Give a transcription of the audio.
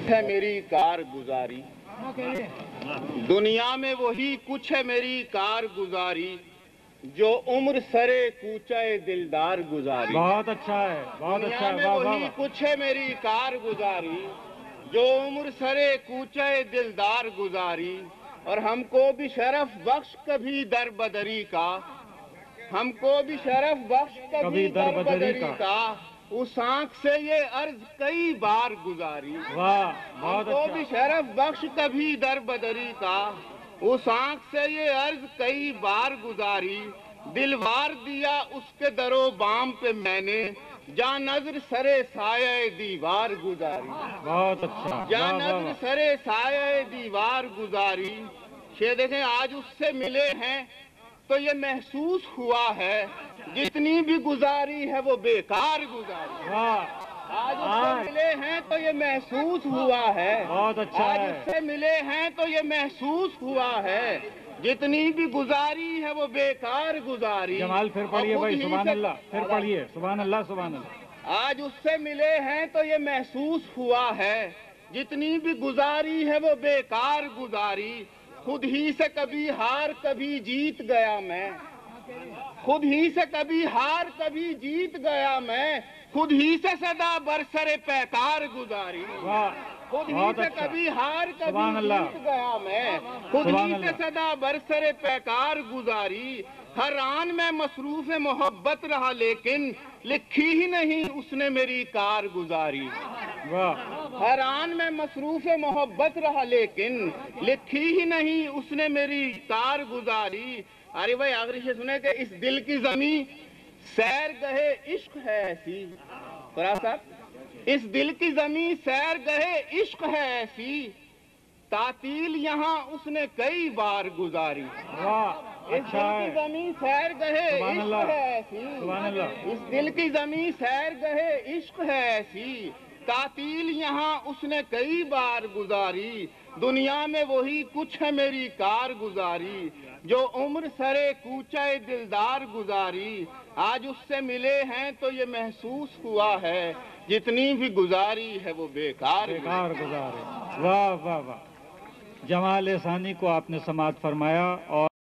ہے میری کارگزاری، دنیا میں وہی کچھ ہے میری کارگزاری جو عمر سرے کوچے دلدار گزاری۔ بہت اچھا ہے، بہت اچھا ہے، دنیا میں واہ واہ وہی واہ۔ کچھ ہے میری کارگزاری جو عمر سرے کوچے دلدار گزاری، اور ہم کو بھی شرف بخش کبھی در بدری کا، ہم کو بھی شرف بخش کبھی در بدری کا، اس آنکھ سے یہ عرض کئی بار گزاری۔ واہ ہم بہت کو اچھا۔ بھی شرف بخش کبھی در بدری کا، اس آنکھ سے یہ عرض کئی بار گزاری، دل وار دیا اس کے در و بام پہ میں نے، جاں نظر سرے سایہ دیوار گزاری، بہت اچھا، جاں واہ واہ نظر واہ۔ سرے سایہ دیوار گزاری۔ یہ دیکھیں آج اس سے ملے ہیں تو یہ محسوس ہوا ہے جتنی بھی گزاری ہے وہ بیکار گزاری۔ واہ آج اس سے ملے ہیں تو یہ محسوس ہوا ہے، بہت اچھا آج ہے۔ اس سے ملے ہیں تو یہ محسوس ہوا ہے جتنی بھی گزاری ہے وہ بیکار گزاری۔ جمال پھر پڑھیے اور خود بھائی، ہی سبحان سے- اللہ، پھر پڑھیے، سبحان اللہ سبحان اللہ۔ آج اس سے ملے ہیں تو یہ محسوس ہوا ہے جتنی بھی گزاری ہے وہ بیکار گزاری، خود ہی سے کبھی ہار کبھی جیت گیا میں، خود ہی سے کبھی ہار کبھی جیت گیا میں، خود ہی سے سدا برسر پیکار گزاری، واہ خود ہی بہت سے اچھا، کبھی ہار کبھی سبحان اللہ، جیت گیا میں، خود سبحان ہی سے اللہ۔ سدا برسر پیکار گزاری، ہر آن میں مصروف محبت رہا لیکن لکھی ہی نہیں اس نے میری کارگزاری، واہ ہر آن میں مصروف محبت رہا لیکن لکھی ہی نہیں اس نے میری کارگزاری۔ ارے بھائی آخری شے سنے کہ اس دل کی زمین سیر گہے عشق ہے ایسی، فراز صاحب، اس دل کی زمین سیر گہے عشق ہے ایسی، تعطیل یہاں اس نے کئی بار گزاری، واہ اس اچھا دل کی ہے، زمین سیر گہے سبحان عشق اللہ، ہے ایسی، سبحان اللہ۔ اس دل کی زمین سیر گہے عشق ہے ایسی، تعطیل یہاں اس نے کئی بار گزاری، دنیا میں وہی کچھ ہے میری کارگزاری جو عمر سرے کوچے دلدار گزاری، آج اس سے ملے ہیں تو یہ محسوس ہوا ہے جتنی بھی گزاری ہے وہ بیکار بیکار گزارے، واہ واہ واہ۔ جمال ثانی کو آپ نے سماعت فرمایا اور